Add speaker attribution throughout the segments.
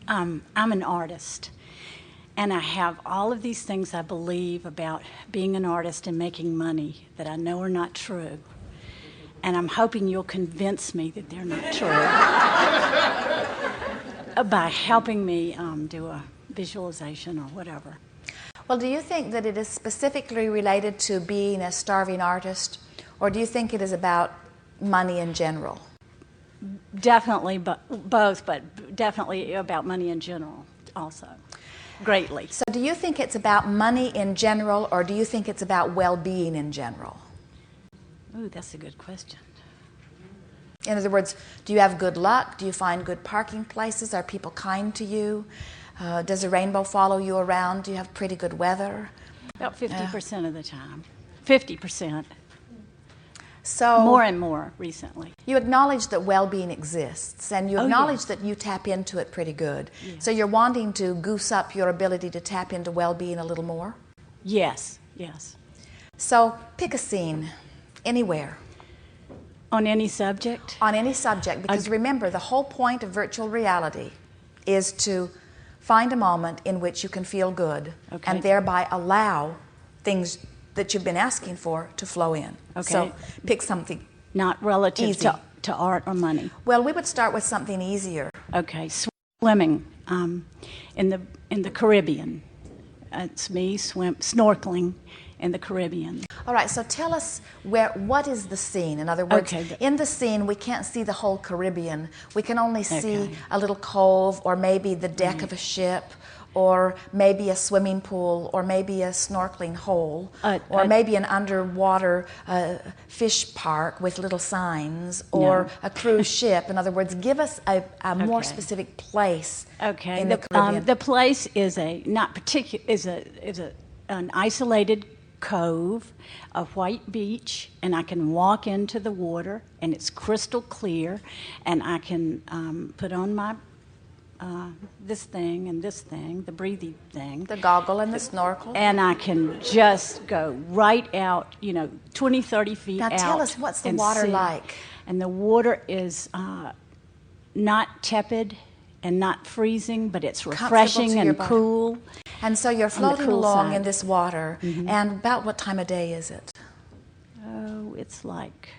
Speaker 1: I'm an artist, and I have all of these things I believe about being an artist and making money that I know are not true. And I'm hoping you'll convince me that they're not true by helping me do a visualization or whatever.
Speaker 2: Well, do you think that it is specifically related to being a starving artist, or do you think it is about money in general?
Speaker 1: Definitely, both, but definitely about money in general also, greatly.
Speaker 2: So do you think it's about money in general, or do you think it's about well-being in general?
Speaker 1: Ooh, that's a good question.
Speaker 2: In other words, do you have good luck? Do you find good parking places? Are people kind to you? Does the rainbow follow you around? Do you have pretty good weather?
Speaker 1: About 50% of the time. 50%.
Speaker 2: So
Speaker 1: more and more recently.
Speaker 2: You acknowledge that well-being exists, and you acknowledge that you tap into it pretty good. Yes. So you're wanting to goose up your ability to tap into well-being a little more?
Speaker 1: Yes, yes.
Speaker 2: So pick a scene, anywhere.
Speaker 1: On any subject?
Speaker 2: On any subject, because remember, the whole point of virtual reality is to find a moment in which you can feel good, and thereby allow things that you've been asking for to flow in.
Speaker 1: Okay.
Speaker 2: So pick something
Speaker 1: not relative to art or money.
Speaker 2: Well, we would start with something easier.
Speaker 1: Okay, swimming in the Caribbean. It's me snorkeling in the Caribbean.
Speaker 2: All right, so tell us what is the scene? In other words, in the scene we can't see the whole Caribbean. We can only see a little cove, or maybe the deck of a ship, or maybe a swimming pool, or maybe a snorkeling hole, or maybe an underwater fish park with little signs, or a cruise ship. In other words, give us a more specific place in the Caribbean.
Speaker 1: The place is an isolated cove, a white beach, and I can walk into the water, and it's crystal clear, and I can put on my this thing and this thing, the breathing thing.
Speaker 2: The goggle and the snorkel.
Speaker 1: And I can just go right out, 20, 30 feet out.
Speaker 2: Now tell us, what's the water like?
Speaker 1: And the water is not tepid and not freezing, but it's refreshing and cool.
Speaker 2: And so you're floating along in this water, and about what time of day is it?
Speaker 1: Oh, it's like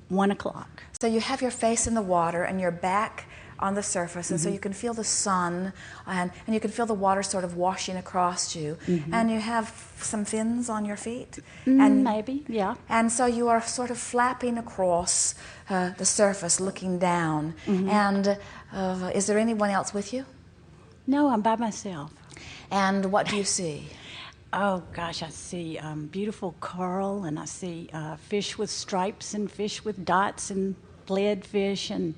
Speaker 1: 1 o'clock.
Speaker 2: So you have your face in the water and your back on the surface, and so you can feel the sun, and you can feel the water sort of washing across you, and you have some fins on your feet, and
Speaker 1: maybe, yeah.
Speaker 2: And so you are sort of flapping across the surface, looking down. And is there anyone else with you?
Speaker 1: No, I'm by myself.
Speaker 2: And what do you see?
Speaker 1: Oh gosh, I see beautiful coral, and I see fish with stripes and fish with dots and flead fish and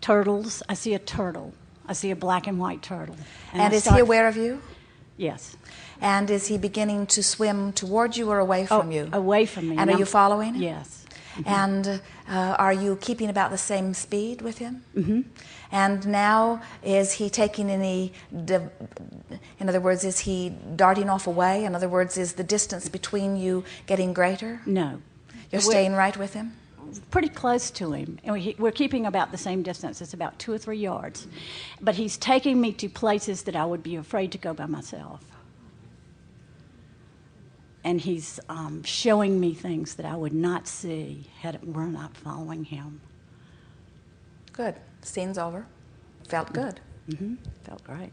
Speaker 1: turtles. I see a turtle. I see a black and white turtle.
Speaker 2: And is he aware of you?
Speaker 1: Yes.
Speaker 2: And is he beginning to swim towards you or away from you?
Speaker 1: Away from me.
Speaker 2: And are you following him?
Speaker 1: Yes.
Speaker 2: And are you keeping about the same speed with him? And now, is he taking any, in other words, is he darting off away? In other words, is the distance between you getting greater?
Speaker 1: No.
Speaker 2: You're staying right with him?
Speaker 1: Pretty close to him. And we're keeping about the same distance. It's about 2 or 3 yards. But he's taking me to places that I would be afraid to go by myself. And he's showing me things that I would not see had it were not following him.
Speaker 2: Good. Scene's over. Felt good.
Speaker 1: Felt great.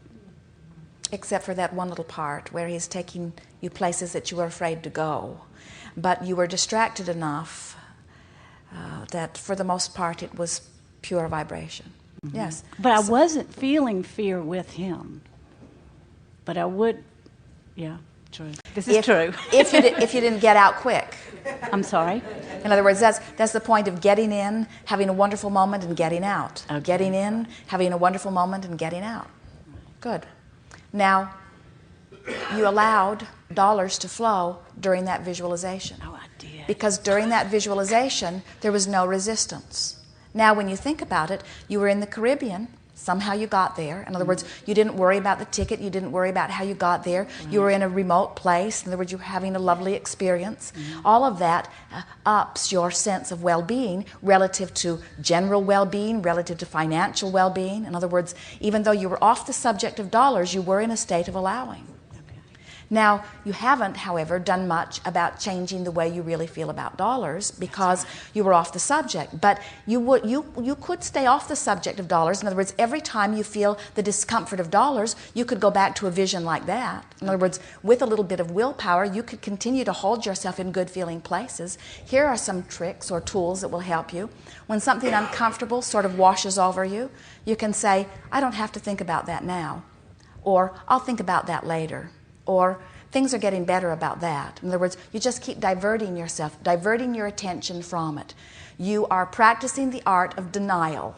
Speaker 2: Except for that one little part where he's taking you places that you were afraid to go. But you were distracted enough that for the most part it was pure vibration. Yes.
Speaker 1: But I wasn't feeling fear with him. But I would, true. This is true.
Speaker 2: if you didn't get out quick.
Speaker 1: I'm sorry?
Speaker 2: In other words, that's the point of getting in, having a wonderful moment, and getting out. Getting in, having a wonderful moment, and getting out. Good. Now, you allowed dollars to flow during that visualization.
Speaker 1: Oh, I did.
Speaker 2: Because during that visualization, there was no resistance. Now, when you think about it, you were in the Caribbean, Somehow you got there. In other words, you didn't worry about the ticket. You didn't worry about how you got there. Right. You were in a remote place. In other words, you were having a lovely experience. All of that ups your sense of well-being relative to general well-being, relative to financial well-being. In other words, even though you were off the subject of dollars, you were in a state of allowing. Now, you haven't, however, done much about changing the way you really feel about dollars because you were off the subject. But you could stay off the subject of dollars. In other words, every time you feel the discomfort of dollars, you could go back to a vision like that. In other words, with a little bit of willpower, you could continue to hold yourself in good-feeling places. Here are some tricks or tools that will help you. When something uncomfortable sort of washes over you, you can say, I don't have to think about that now. Or, I'll think about that later. Or things are getting better about that. In other words, you just keep diverting yourself, diverting your attention from it. You are practicing the art of denial.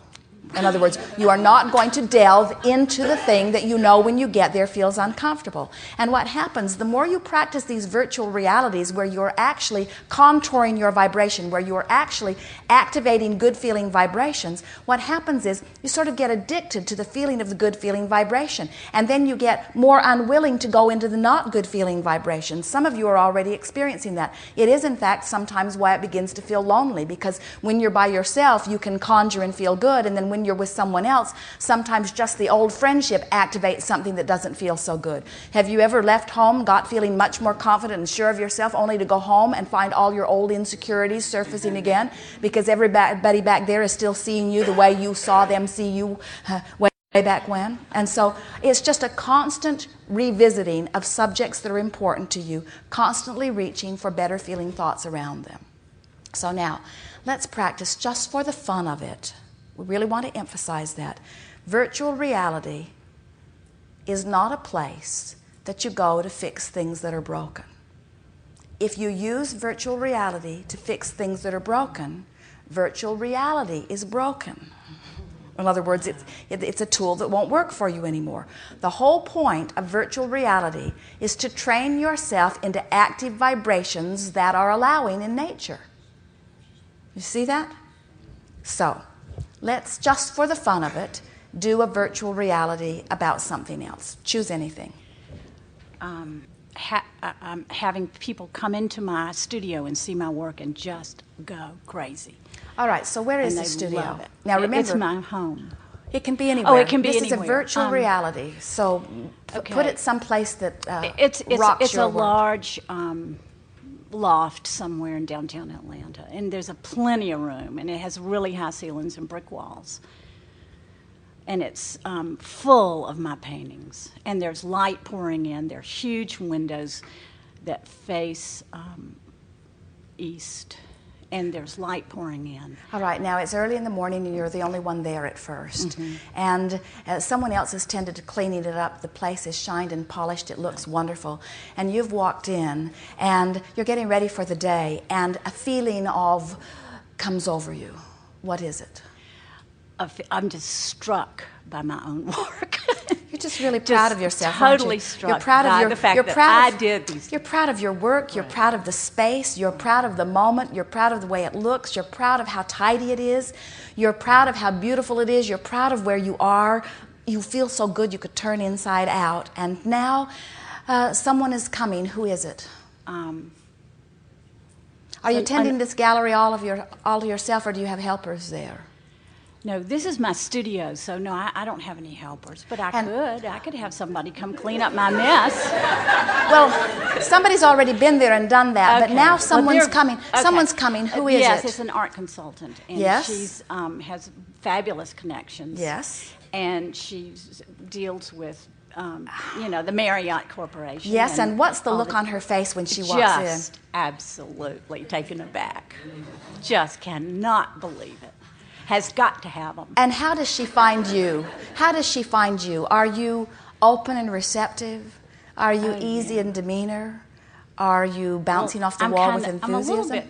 Speaker 2: In other words, you are not going to delve into the thing that you know when you get there feels uncomfortable. And what happens, the more you practice these virtual realities where you're actually contouring your vibration, where you're actually activating good-feeling vibrations, what happens is you sort of get addicted to the feeling of the good-feeling vibration. And then you get more unwilling to go into the not good-feeling vibrations. Some of you are already experiencing that. It is, in fact, sometimes why it begins to feel lonely, because when you're by yourself, you can conjure and feel good, and then when you're with someone else, sometimes just the old friendship activates something that doesn't feel so good. Have you ever left home, got feeling much more confident and sure of yourself, only to go home and find all your old insecurities surfacing again? Because everybody back there is still seeing you the way you saw them see you way back when. And so it's just a constant revisiting of subjects that are important to you, constantly reaching for better feeling thoughts around them. So now, let's practice just for the fun of it. We really want to emphasize that. Virtual reality is not a place that you go to fix things that are broken. If you use virtual reality to fix things that are broken, virtual reality is broken. In other words, it's a tool that won't work for you anymore. The whole point of virtual reality is to train yourself into active vibrations that are allowing in nature. You see that? So, let's, just for the fun of it, do a virtual reality about something else. Choose anything.
Speaker 1: Having people come into my studio and see my work and just go crazy.
Speaker 2: All right, so where is the studio?
Speaker 1: Love it.
Speaker 2: Now remember,
Speaker 1: it's my home.
Speaker 2: It can be anywhere.
Speaker 1: Oh, it can be
Speaker 2: anywhere. This is a virtual reality, so put it someplace that rocks your world.
Speaker 1: It's a large loft somewhere in downtown Atlanta, and there's plenty of room, and it has really high ceilings and brick walls, and it's full of my paintings, and there's light pouring in. There are huge windows that face east, and there's light pouring in.
Speaker 2: All right, now it's early in the morning and you're the only one there at first. Mm-hmm. And someone else has tended to cleaning it up. The place is shined and polished. It looks wonderful. And you've walked in and you're getting ready for the day and a feeling of comes over you. What is it?
Speaker 1: I'm just struck by my own work.
Speaker 2: You're just really proud of yourself.
Speaker 1: Totally
Speaker 2: aren't you?
Speaker 1: struck
Speaker 2: You're proud
Speaker 1: by
Speaker 2: of
Speaker 1: the fact that I did these.
Speaker 2: You're proud of your work. You're proud of the space. You're proud of the moment. You're proud of the way it looks. You're proud of how tidy it is. You're proud of how beautiful it is. You're proud of where you are. You feel so good you could turn inside out. And now someone is coming. Who is it? Are you attending this gallery all to yourself, or do you have helpers there?
Speaker 1: No, this is my studio, so no, I don't have any helpers, but I could have somebody come clean up my mess.
Speaker 2: Well, somebody's already been there and done that, but now someone's coming. Okay. Someone's coming. Who is it?
Speaker 1: Yes, it's an art consultant, and she's has fabulous connections.
Speaker 2: Yes.
Speaker 1: And she deals with, the Marriott Corporation.
Speaker 2: Yes, and what's the look on her face when she walks in?
Speaker 1: Just absolutely taken aback. Just cannot believe it. Has got to have them.
Speaker 2: And how does she find you? How does she find you? Are you open and receptive? Are you easy in demeanor? Are you bouncing off the wall with enthusiasm?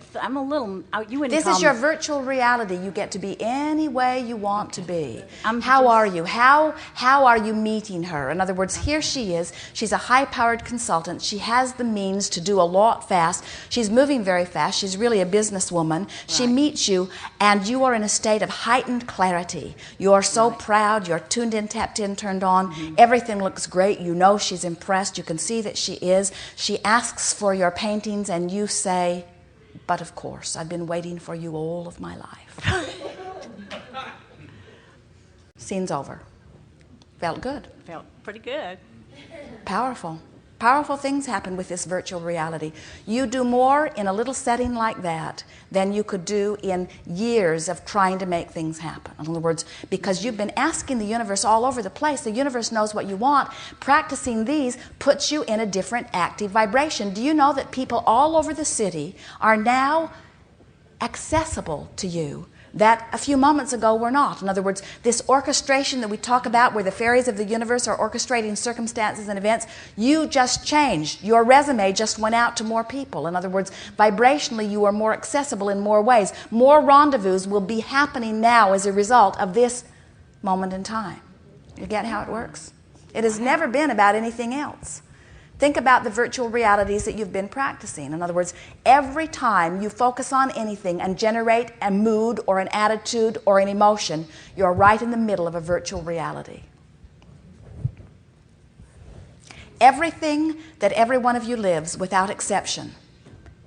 Speaker 2: This is your virtual reality. You get to be any way you want to be. How are you? How are you meeting her? In other words, here she is. She's a high-powered consultant. She has the means to do a lot fast. She's moving very fast. She's really a businesswoman. Right. She meets you, and you are in a state of heightened clarity. You are so proud. You're tuned in, tapped in, turned on. Mm-hmm. Everything looks great. You know she's impressed. You can see that she is. She asks for your paintings, and you say, but of course, I've been waiting for you all of my life. Scene's over. Felt good.
Speaker 1: Felt pretty good.
Speaker 2: Powerful. Powerful things happen with this virtual reality. You do more in a little setting like that than you could do in years of trying to make things happen. In other words, because you've been asking the universe all over the place, the universe knows what you want. Practicing these puts you in a different active vibration. Do you know that people all over the city are now accessible to you that a few moments ago were not? In other words, this orchestration that we talk about where the fairies of the universe are orchestrating circumstances and events, you just changed. Your resume just went out to more people. In other words, vibrationally you are more accessible in more ways. More rendezvous will be happening now as a result of this moment in time. You get how it works? It has never been about anything else. Think about the virtual realities that you've been practicing. In other words, every time you focus on anything and generate a mood or an attitude or an emotion, you're right in the middle of a virtual reality. Everything that every one of you lives, without exception,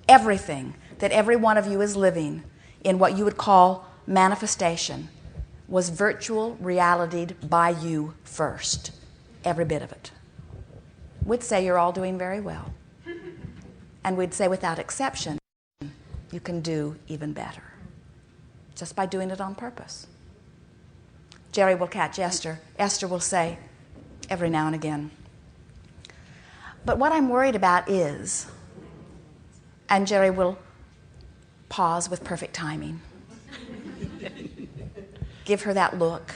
Speaker 2: everything that every one of you is living in what you would call manifestation, was virtual realityed by you first. Every bit of it. We'd say you're all doing very well. And we'd say without exception, you can do even better. Just by doing it on purpose. Jerry will catch Esther. Esther will say every now and again, but what I'm worried about is, and Jerry will pause with perfect timing. Give her that look.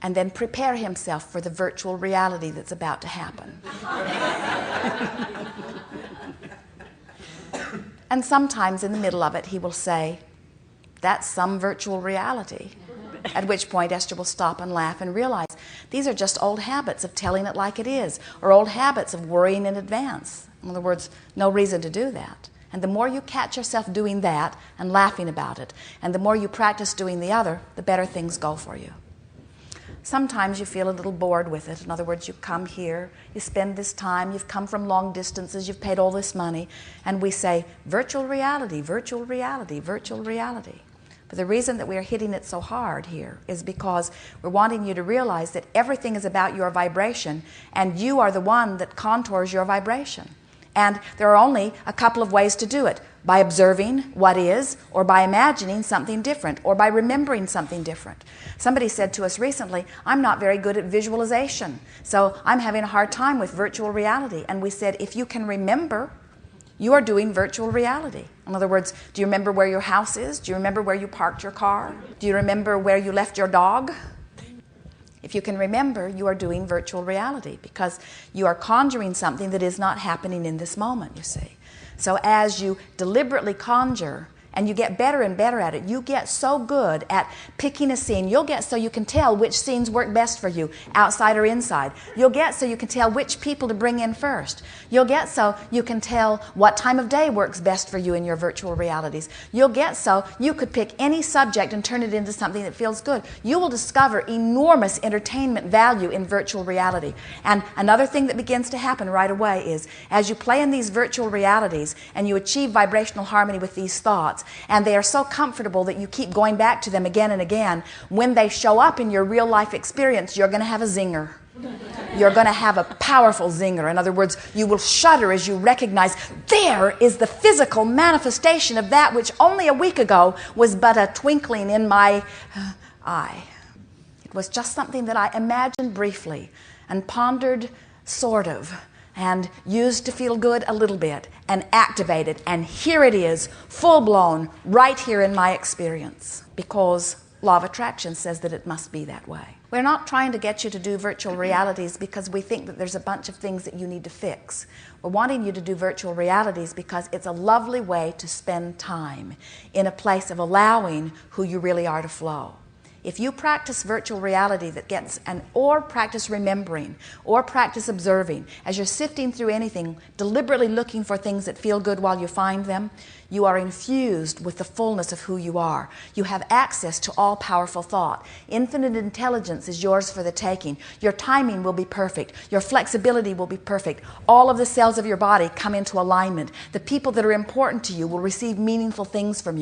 Speaker 2: And then prepare himself for the virtual reality that's about to happen. And sometimes in the middle of it, he will say, that's some virtual reality. At which point Esther will stop and laugh and realize these are just old habits of telling it like it is, or old habits of worrying in advance. In other words, no reason to do that. And the more you catch yourself doing that and laughing about it, and the more you practice doing the other, the better things go for you. Sometimes you feel a little bored with it. In other words, you come here, you spend this time, you've come from long distances, you've paid all this money, and we say, virtual reality, virtual reality, virtual reality. But the reason that we are hitting it so hard here is because we're wanting you to realize that everything is about your vibration, and you are the one that contours your vibration. And there are only a couple of ways to do it. By observing what is, or by imagining something different, or by remembering something different. Somebody said to us recently, I'm not very good at visualization, so I'm having a hard time with virtual reality. And we said, if you can remember, you are doing virtual reality. In other words, do you remember where your house is? Do you remember where you parked your car? Do you remember where you left your dog? If you can remember, you are doing virtual reality because you are conjuring something that is not happening in this moment, you see. So as you deliberately conjure, and you get better and better at it, you get so good at picking a scene. You'll get so you can tell which scenes work best for you, outside or inside. You'll get so you can tell which people to bring in first. You'll get so you can tell what time of day works best for you in your virtual realities. You'll get so you could pick any subject and turn it into something that feels good. You will discover enormous entertainment value in virtual reality. And another thing that begins to happen right away is, as you play in these virtual realities and you achieve vibrational harmony with these thoughts, and they are so comfortable that you keep going back to them again and again, when they show up in your real life experience, you're going to have a zinger. You're going to have a powerful zinger. In other words, you will shudder as you recognize there is the physical manifestation of that which only a week ago was but a twinkling in my eye. It was just something that I imagined briefly and pondered sort of, and used to feel good a little bit, and activated, and here it is, full-blown, right here in my experience. Because law of attraction says that it must be that way. We're not trying to get you to do virtual realities because we think that there's a bunch of things that you need to fix. We're wanting you to do virtual realities because it's a lovely way to spend time in a place of allowing who you really are to flow. If you practice virtual reality or practice remembering, or practice observing, as you're sifting through anything, deliberately looking for things that feel good while you find them, you are infused with the fullness of who you are. You have access to all-powerful thought. Infinite intelligence is yours for the taking. Your timing will be perfect. Your flexibility will be perfect. All of the cells of your body come into alignment. The people that are important to you will receive meaningful things from you.